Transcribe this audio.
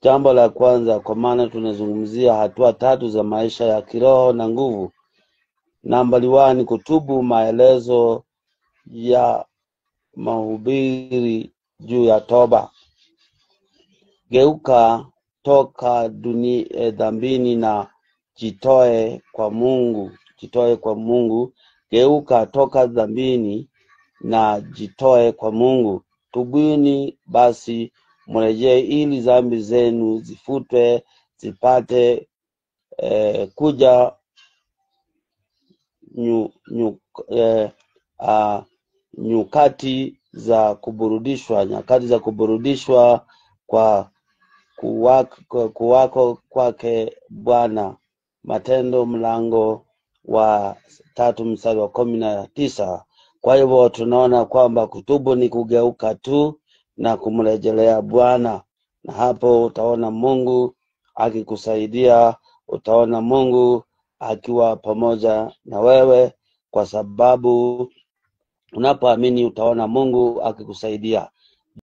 Jambo la kwanza, kwa maana tunazungumzia hatua 3 za maisha ya kiroho na nguvu. Nambari 1, kutubu. Maelezo ya mahubiri juu ya toba. Geuka toka dhambini na jitoe kwa Mungu. Geuka toka dhambini na jitoe kwa Mungu. Tubuni basi mrejee, ili dhambi zenu zifutwe, zipate kuja nyakati za kuburudishwa kwa kuwako kwake Bwana. Matendo mlango wa 3 mstari wa 19. Kwa hivyo tunaona kwamba kutubu ni kugeuka tu na kumrejelea Bwana, na hapo utaona Mungu akikusaidia, utaona Mungu akiwa pamoja na wewe, kwa sababu unapoamini utaona Mungu akikusaidia.